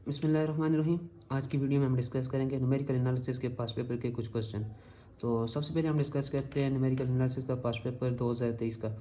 बिस्मिल्लाहिर्रहमानिर्रहीम। आज की वीडियो में हम डिस्कस करेंगे न्यूमेरिकल एनालिसिस के पास्ट पेपर के कुछ क्वेश्चन। तो सबसे पहले हम डिस्कस करते हैं न्यूमेरिकल एनालिसिस का पास्ट पेपर 2023 का।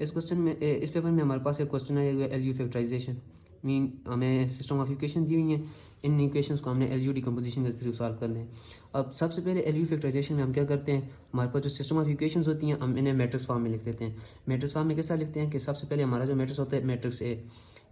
इस पेपर में हमारे पास एक क्वेश्चन आया हुआ है एलयू फैक्टराइजेशन। मीन हमें सिस्टम ऑफ इक्वेशन दी हुई हैं, इन इक्वेशंस को हमने एलयू डिकम्पोजिशन के थ्रू सॉल्व करना है। अब सबसे पहले एलयू फैक्टराइजेशन में हम क्या करते हैं, हमारे पास जो सिस्टम ऑफ इक्वेशंस होती हैं हम इन्हें मैट्रिक्स फॉर्म में लिख देते हैं। मैट्रिक्स फॉर्म में कैसा लिखते हैं कि सबसे पहले हमारा जो मैट्रिक्स होता है मैट्रिक्स ए।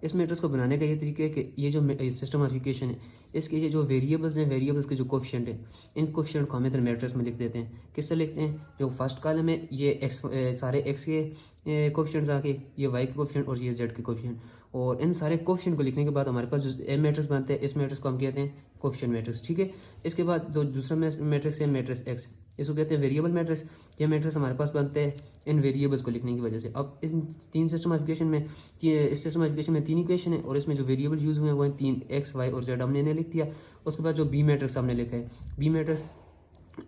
इस मैट्रिक्स को बनाने का ये तरीका है कि ये जो सिस्टम ऑफ इक्वेशन है इसके ये जो वेरिएबल्स हैं, वेरिएबल्स के जो कोफिशिएंट है, इन कोफिशिएंट को हम इधर मैट्रिक्स में लिख देते हैं। किससे लिखते हैं, जो फर्स्ट कॉलम है ये एक्स, सारे एक्स के कोफिशिएंट्स आके, ये वाई के कोफिशिएंट और ये जेड के कोफिशिएंट, और इन सारे कोफिशिएंट को लिखने के बाद हमारे पास जो एम मैट्रिक्स बनते हैं, इस मैट्रिक्स को हम कहते हैं कोफिशिएंट मैट्रिक्स। ठीक है, इसके बाद जो दूसरा मैट्रिक्स है मैट्रिक्स एक्स, इसको कहते हैं वेरिएबल मैट्रिक्स। ये मैट्रिक्स हमारे पास बनते हैं इन वेरिएबल्स को लिखने की वजह से। अब इन तीन सिस्टम ऑफ इक्वेशन में, इस सिस्टम ऑफ इक्वेशन में तीन इक्वेशन है और इसमें जो वेरिएबल यूज़ हुए हैं वो हैं तीन, एक्स वाई और जेड, हमने इन्हें लिख दिया। उसके बाद जो बी मैट्रिक्स हमने लिखा है, बी मैट्रिक्स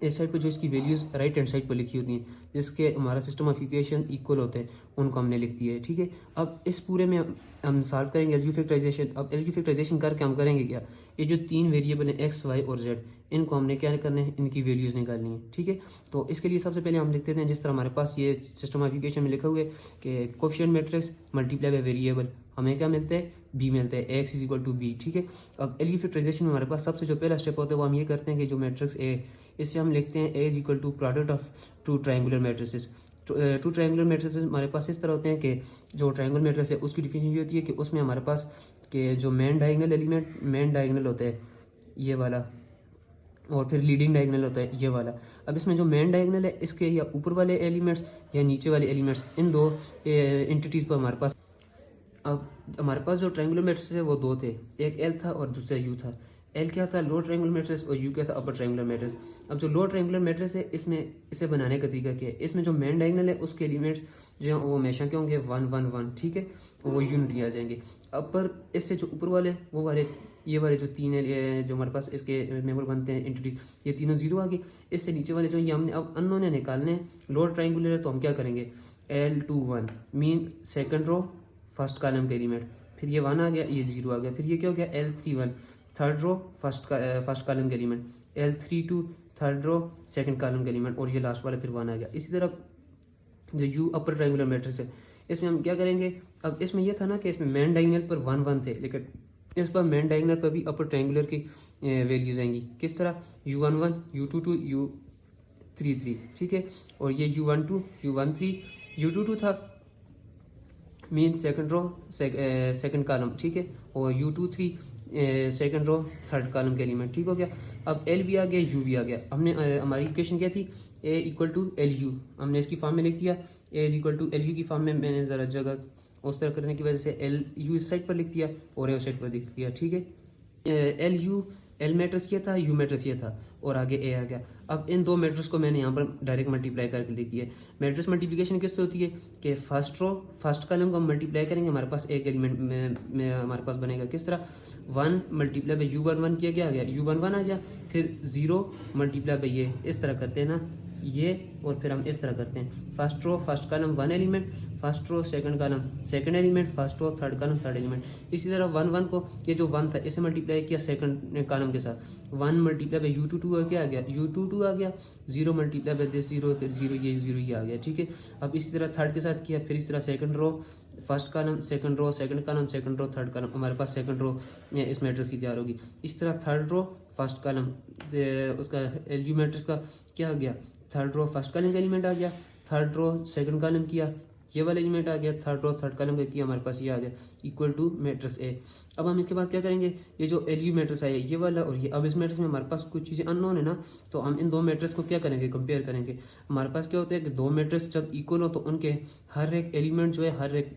इस साइड पे जो इसकी वैल्यूज़ राइट हैंड साइड पर लिखी होती हैं, जिसके हमारा सिस्टम ऑफ इक्वेशन इक्वल होते हैं, उनको हमने लिख दिया है। ठीक है, अब इस पूरे में हम सॉल्व करेंगे एलयू फैक्टराइजेशन। अब एलयू फैक्टराइजेशन करके हम करेंगे क्या, ये जो तीन वेरिएबल हैं एक्स वाई और जेड, इनको हमने क्या करना है, इनकी वैल्यूज़ निकालनी है। ठीक है, तो इसके लिए सबसे पहले हम लिख देते हैं जिस तरह हमारे पास ये सिस्टम ऑफ इक्वेशन में लिखा हुआ है कि coefficient matrix multiply by variable, हमें क्या मिलता है, बी मिलता है, X is equal to B. ठीक है, अब एलयू फैक्टराइजेशन में हमारे पास सबसे जो पहला स्टेप होता है वो हम ये करते हैं कि जो मैट्रिक्स ए, इससे हम लिखते हैं A is equal to product of two triangular matrices. Two triangular matrices हमारे पास इस तरह होते हैं कि जो ट्रायंगुलर मैट्रिक्स है उसकी डिफिनेशन ये होती है कि उसमें हमारे पास कि जो main diagonal element, main diagonal होता है ये वाला, और फिर लीडिंग डायगोनल होता है ये वाला। अब इसमें जो मेन डायगोनल है इसके या ऊपर वाले एलिमेंट्स या नीचे वाले एलिमेंट्स, इन दो एंटिटीज़ पर हमारे पास, अब हमारे पास जो ट्रायंगुलर मैट्रिक्स है वो दो थे, एक एल था और दूसरा यू था। एल क्या था, लोअर ट्रायंगुलर मैट्रिक्स, और यू क्या था, अपर ट्रायंगुलर मैट्रिक्स। अब जो लोअर ट्रायंगुलर मैट्रिक्स है इसमें इसे बनाने का तरीका क्या है, इसमें जो मेन डायगोनल है उसके एलिमेंट्स जो हैं वो हमेशा क्या होंगे, 1 1 1। ठीक है, वो यूनिटी आ जाएंगे। अपर इससे जो ऊपर वाले वो वाले, ये वाले जो तीन है जो हमारे पास इसके मेंबर बनते हैं एंटिटी, ये तीनों जीरो आ गए। इससे नीचे वाले जो ये हमने अब अननोन है निकालने हैं, लोअर ट्रायंगुलर है तो हम क्या करेंगे, L21 mean second row first column के एलिमेंट, फिर ये 1 आ गया, ये 0 आ गया, फिर ये क्या हो गया, L31 third row first column के element, L32 third row second column के एलिमेंट, और ये लास्ट वाला फिर 1 आ गया। इसी तरह जो यू अपर ट्रायंगुलर मैट्रिक्स है इसमें हम क्या करेंगे, अब इसमें यह था ना कि इसमें मेन डायगोनल पर 1 1 थे, लेकिन इस पर मेन डायगोनल पर भी अपर ट्रायंगुलर की वैल्यूज आएंगी। किस तरह, U11 U22 U33। ठीक है, और ये U12 U13 U22 था mean second row second column. ठीक है, और U23 second row third column के एलिमेंट। ठीक हो गया, अब एल भी आ गया, यू भी आ गया। हमने हमारी इक्वेशन क्या थी, A equal to L U, हमने इसकी फॉर्म में लिख दिया। A is equal to L U की फॉर्म में मैंने ज़रा जगह उस तरह करने की वजह से एल यू इस साइड पर लिख दिया और ए उस साइड पर लिख दिया। ठीक है, एल यू एल मैट्रिक्स ये था, यू मैट्रिक्स ये था, और आगे ए आ गया। अब इन दो मैट्रिक्स को मैंने यहाँ पर डायरेक्ट मल्टीप्लाई करके लिख दिया है। मैट्रिक्स मल्टीप्लिकेशन किस तरह होती है कि फर्स्ट रो फर्स्ट कॉलम को हम मल्टीप्लाई करेंगे, हमारे पास एक एलिमेंट में हमारे पास बनेगा। किस तरह, 1 मल्टीप्लाई बाई U11 किया गया, आ गया U11 आ गया, फिर 0 मल्टीप्लाई बाई ये, इस तरह करते हैं ना ये, और फिर हम इस तरह करते हैं, first row first column 1 element, first row second column second element, first row third column third element. इसी तरह 1 1 को, ये जो 1 था इसे मल्टीप्लाई किया सेकंड कॉलम के साथ, 1 मल्टीप्लाई बाई U22 क्या आ गया, U22 आ गया, 0 मल्टीप्लाई बाई दिस 0, फिर 0 ये आ गया। ठीक है, अब इसी तरह थर्ड के साथ किया, फिर इस तरह second row first column second row second column second row third column, हमारे पास सेकंड रो इस मैट्रिक्स की तैयार होगी। इस तरह थर्ड रो फर्स्ट कॉलम उसका एलयू मैट्रिक्स का क्या आ गया, थर्ड रो फर्स्ट कॉलम का एलिमेंट आ गया, थर्ड रो सेकंड कॉलम किया, ये वाला एलिमेंट आ गया, थर्ड रो थर्ड कॉलम का किया, हमारे पास ये आ गया इक्वल टू मैट्रिक्स ए। अब हम इसके बाद क्या करेंगे, ये जो एलयू मैट्रिक्स आया ये वाला और ये, अब इस मैट्रिक्स में हमारे पास कुछ चीज़ें अननोन है ना, तो हम इन दो मैट्रिक्स को क्या करेंगे, कंपेयर करेंगे। हमारे पास क्या होता है कि दो मैट्रिक्स जब इक्वल हो तो उनके हर एक एलिमेंट जो है, हर एक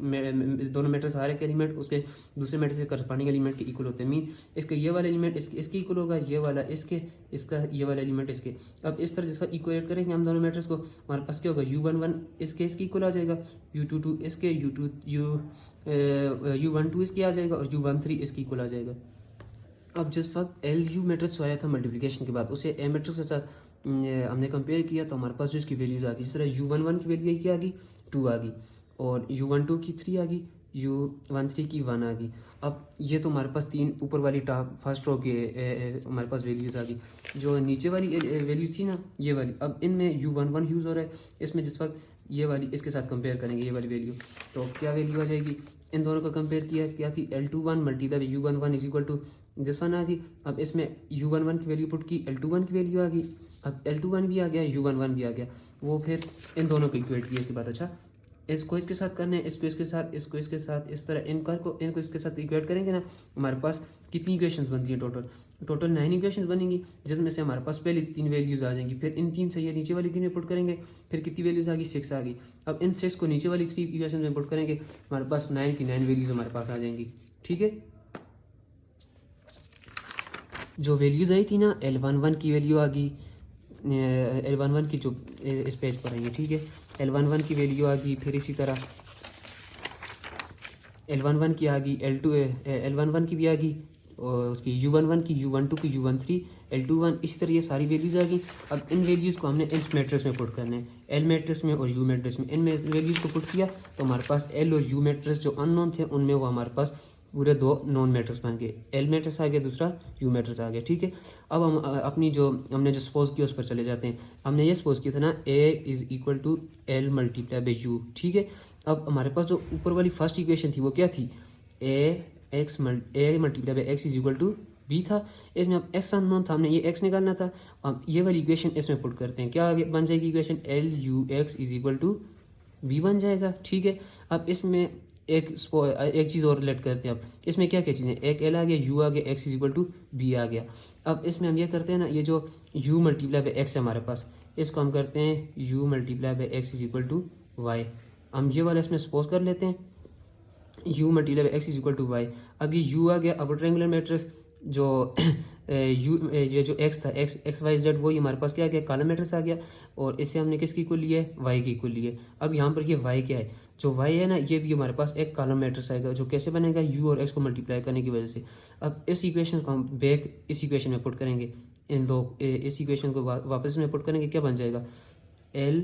दोनों मैट्रिक्स हर एक एलिमेंट उसके दूसरे मैट्रिक्स के करस्पॉन्डिंग एलिमेंट के इक्वल होते हैं। मीन इसके ये वाला एलिमेंट इसके इक्वल होगा, ये वाला इसके, इसका ये वाला एलिमेंट इसके। अब इस तरह जिसका इक्वेट करेंगे हम दोनों मैट्रिक्स को, हमारे पास क्या होगा, U11 इसके इक्वल आ जाएगा, U22 इसके, U12 इसके आ जाएगा, और U13 इसके इक्वल आ जाएगा। अब जिस वक्त एल यू मैट्रिक्स आया था मल्टीप्लिकेशन के बाद, उसे ए मैट्रिक्स के साथ हमने कंपेयर किया तो हमारे पास जो इसकी वैल्यूज आ गई, जिस तरह U11 की वैल्यू क्या आ गई, 2 आ गई, और U12 की 3 आ गई, U13 की 1 आ गई। अब ये तो हमारे पास तीन ऊपर वाली टॉप फर्स्ट रो के हमारे पास वैल्यूज़ आ गई। जो नीचे वाली वैल्यूज़ थी ना ये वाली, अब इनमें U11 यूज़ हो रहा है। इसमें जिस वक्त ये वाली इसके साथ कंपेयर करेंगे ये वाली वैल्यू, तो क्या वैल्यू आ जाएगी? इन दोनों का कंपेयर किया, क्या थी? L21 multiply U11 is equal to this one आ गई। अब इसमें U11 की वैल्यू पुट की, L21 की वैल्यू आ गई। अब L21 भी आ गया, U11 भी आ गया। वो फिर इन दोनों को इक्वेट किया इसके बाद। अच्छा, इसको इसके साथ करना है, इसको इसके साथ, इसको इसके साथ, इस तरह इनको इसके साथ इक्वेट करेंगे ना, हमारे पास कितनी इक्वेशंस बनती हैं? टोटल 9 इक्वेशंस बनेंगी, जिसमें से हमारे पास पहले 3 वैल्यूज़ आ जाएंगी। फिर इन 3 से ये नीचे वाली 3 में पुट करेंगे, फिर कितनी वैल्यूज़ आ गई? 6 आ गई। अब इन 6 को नीचे वाली 3 इक्वेशन में पुट करेंगे, हमारे पास 9 की 9 वैल्यूज़ हमारे पास आ जाएंगी। ठीक है, जो वैल्यूज़ आई थी ना, L11 की वैल्यू आ गई, L11 की जो इस पेज पर आई है। ठीक है, L11 की वैल्यू आ गई। फिर इसी तरह L11 की आ गई, L11 की भी आ गई, और उसकी U11 की, U12 की, U13, L21, इसी तरह ये सारी वैल्यूज़ आ गई। अब इन वैल्यूज़ को हमने इस मैट्रिक्स में पुट करना है, L मैट्रिक्स में और U मैट्रिक्स में। इन वैल्यूज़ को पुट किया तो हमारे पास L और U मैट्रिक्स जो अननोन थे उनमें वो हमारे पास पूरे 2 नॉन मैट्रिक्स बन गए। L मैट्रिक्स आ गया, दूसरा U मैट्रिक्स आ गया। ठीक है, अब हम अपनी जो हमने जो सपोज किया उस पर चले जाते हैं। हमने ये सपोज किया था ना, A is equal to L multiply by U। ठीक है, अब हमारे पास जो ऊपर वाली फर्स्ट इक्वेशन थी वो क्या थी? A multiply by X is equal to B था। इसमें अब x अननोन था, हमने ये x निकालना था। अब ये वाली इक्वेशन इसमें पुट करते हैं, क्या बन जाएगी equation? LUX is equal to B बन जाएगा। ठीक है, अब इसमें एक चीज़ और रिलेट करते हैं। अब इसमें क्या क्या चीज़ें, एक L आ गया, U आ गया, x is equal to B आ गया। अब इसमें हम ये करते हैं ना, ये जो U मल्टीप्लाई बाई एक्स है हमारे पास, इसको हम करते हैं U multiply by X is equal to Y. हम ये वाला इसमें सपोज कर लेते हैं, U multiply by X is equal to Y. अब ये U आ गया, अब ट्रायंगुलर मैट्रिक्स जो ये जो x था, एक्स वाई जेड, वही हमारे पास क्या आ गया? कॉलम मैट्रिक्स आ गया। और इसे हमने किसकी इक्वल लिया है? y की इक्वल लिया है। अब यहाँ पर ये y क्या है? जो y है ना, ये भी हमारे पास एक कॉलम मैट्रिक्स आएगा, जो कैसे बनेगा? u और x को मल्टीप्लाई करने की वजह से। अब इस इक्वेशन को हम बैक इस इक्वेशन में पुट करेंगे, इस इक्वेशन को वापस में पुट करेंगे, क्या बन जाएगा? L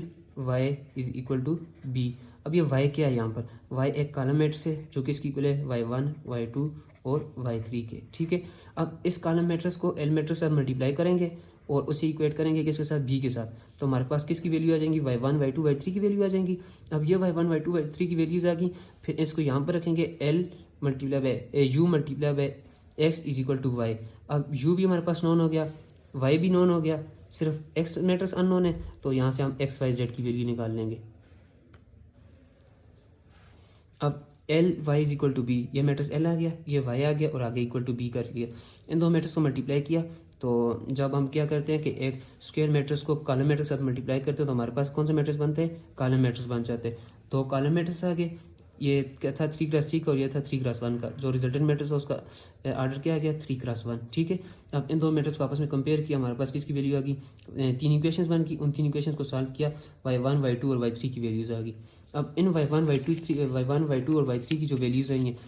y is equal to B. अब ये y क्या है? यहाँ पर y एक कॉलम मैट्रिक्स है, जो किसकी इक्वल है? y1, y2 और y3 के। ठीक है, अब इस कॉलम मैट्रिक्स को L मैट्रिक्स के साथ मल्टीप्लाई करेंगे और उसे इक्वेट करेंगे किसके साथ? b के साथ। तो हमारे पास किसकी वैल्यू आ जाएंगी? y1, y2, y3 की वैल्यू आ जाएंगी। अब ये y1, y2, y3 की वैल्यूज आ गई, फिर इसको यहाँ पर रखेंगे, L multiply by u multiply by X is equal to Y. अब u भी हमारे पास नॉन हो गया, y भी नॉन हो गया, सिर्फ x मैट्रिक्स अननोन है, तो यहाँ से हम x y z की वैल्यू निकाल लेंगे। अब L y is equal to B, ये मैट्रिक्स L आ गया, ये y आ गया, और आगे इक्वल टू बी कर दिया। इन दो मैट्रिक्स को मल्टीप्लाई किया, तो जब हम क्या करते हैं कि एक स्क्वायर मैट्रिक्स को कॉलम मैट्रिक्स के साथ मल्टीप्लाई करते हैं, तो हमारे पास कौन से मैट्रिक्स बनते हैं? कॉलम मैट्रिक्स बन जाते हैं। दो कॉलम मैट्रिक्स आ गए, ये क्या था? 3x3 का, और ये था 3x1 का। जो रिजल्टेंट मैट्रिक्स है उसका आर्डर क्या आ गया? 3x1। ठीक है, अब इन दो मैट्रिक्स को आपस में कंपेयर किया, हमारे पास किसकी वैल्यू आ गई? 3 इक्वेशंस बन गई। उन 3 इक्वेशंस को सॉल्व किया, y1, y2 और y3 की वैल्यूज़ आ गई। अब इन y1, y2 और y3 की जो वैल्यूज़ आई हैं,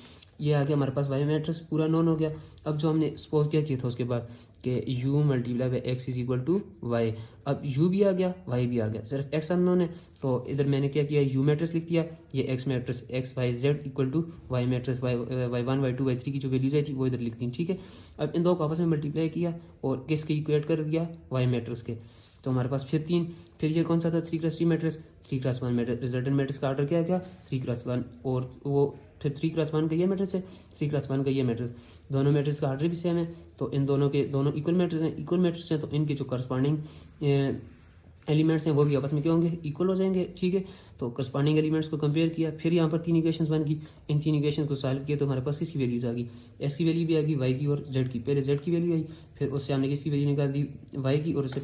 ये आ गया हमारे पास y मैट्रिक्स पूरा नॉन हो गया। अब जो हमने सपोज क्या किया था उसके बाद कि u multiply by X is equal to Y. अब u भी आ गया, y भी आ गया, सिर्फ x अननोन है, तो इधर मैंने क्या किया? u मैट्रिक्स लिख दिया, ये x matrix X Y Z equal to y matrix y1, y2, y3 की जो वैल्यूज आई थी वो इधर लिख दी। ठीक है, अब इन दो को आपस में मल्टीप्लाई किया और किसके इक्वेट कर दिया? y मैट्रिक्स के। तो हमारे पास फिर ये कौन सा था? 3x3 matrix, 3x1 matrix. Resultant matrix का ऑर्डर क्या गया? 3x1, और वो फिर 3x1 का ये मैट्रिक्स है, 3x1 का ये मैट्रिक्स। दोनों मैट्रिक्स का ऑर्डर भी सेम है, तो इन दोनों के दोनों इक्वल मैट्रिक्स हैं, तो इनके जो करस्पॉन्डिंग एलिमेंट्स हैं वो भी आपस में क्या होंगे? इक्वल हो जाएंगे। ठीक है, तो करस्पॉन्डिंग एलिमेंट्स को कंपेयर किया, फिर यहाँ पर 3 इक्वेशंस बन गई। इन 3 इक्वेशंस को सॉल्व किया तो हमारे पास किसकी वैल्यूज आ गई? x की वैल्यू भी आ गई, y की और z की। पहले z की वैल्यू आई, फिर उससे हमने किसकी वैल्यू निकाल दी? y की, और उससे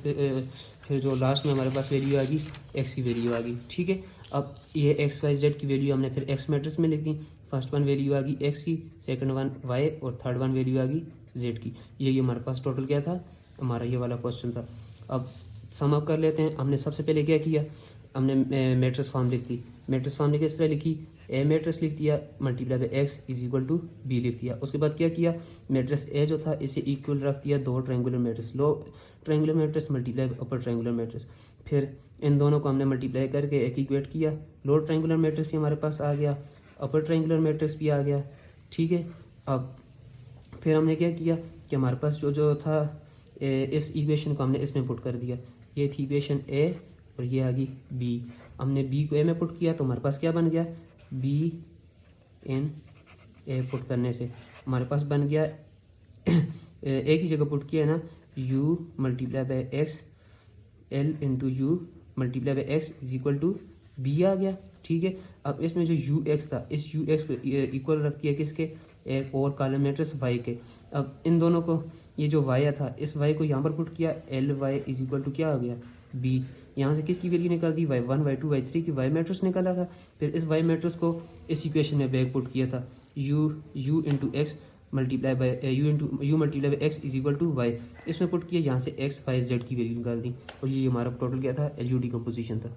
फिर जो लास्ट में हमारे पास वैल्यू आ गई, x की वैल्यू आ गई। ठीक है, अब ये x y z की वैल्यू हमने फिर x मैट्रिक्स में लिख दी। फर्स्ट वन वैल्यू आ गई x की, सेकंड वन y, और थर्ड वन वैल्यू आ गई z की। ये हमारे पास टोटल क्या था? हमारा ये वाला क्वेश्चन था। अब सम अप कर लेते हैं। हमने सबसे पहले क्या किया? हमने मैट्रिक्स फॉर्म लिख दी। मैट्रिक्स फॉर्म ने किस तरह लिखी? ए मैट्रिक्स लिख दिया multiply by X is equal to B लिख दिया। उसके बाद क्या किया? मैट्रिक्स ए जो था इसे इक्वल रख दिया दो triangular matrix, lower triangular matrix multiply upper triangular matrix. फिर इन दोनों को हमने मल्टीप्लाई करके एक इक्वेट किया, लो ट्रायंगुलर मैट्रिक्स भी हमारे पास आ गया, अपर ट्रायंगुलर मैट्रिक्स भी आ गया, ठीक है। अब फिर हमने क्या किया कि हमारे पास जो जो था इस इक्वेशन को हमने इसमें पुट कर दिया। ये थी इक्वेशन ए और ये आ गई बी। हमने बी को ए में पुट किया तो हमारे पास क्या बन गया, बी इन ए पुट करने से हमारे पास बन गया ए की जगह पुट किया है ना, u multiply by X, L into U multiply by X is equal to B आ गया, ठीक है। अब इसमें जो यू एक्स था, इस यू एक्स को इक्वल रखती है किसके, एक और कॉलम मैट्रिक्स वाई के। अब इन दोनों को, ये जो वाई था इस वाई को यहाँ पर पुट किया, L Y is equal to क्या आ गया, बी। यहाँ से किसकी वैल्यू निकाल दी, Y one Y two Y three की वाई मैट्रिक्स निकाला था। फिर इस वाई मैट्रिक्स को इस इक्वेशन में बैक पुट किया था, U into X multiply by U multiply by X is equal to Y. इसमें पुट किया, यहाँ से एक्स वाई जेड की वैल्यू निकाल दी और ये हमारा टोटल क्या था, एलयू डिकम्पोजिशन था।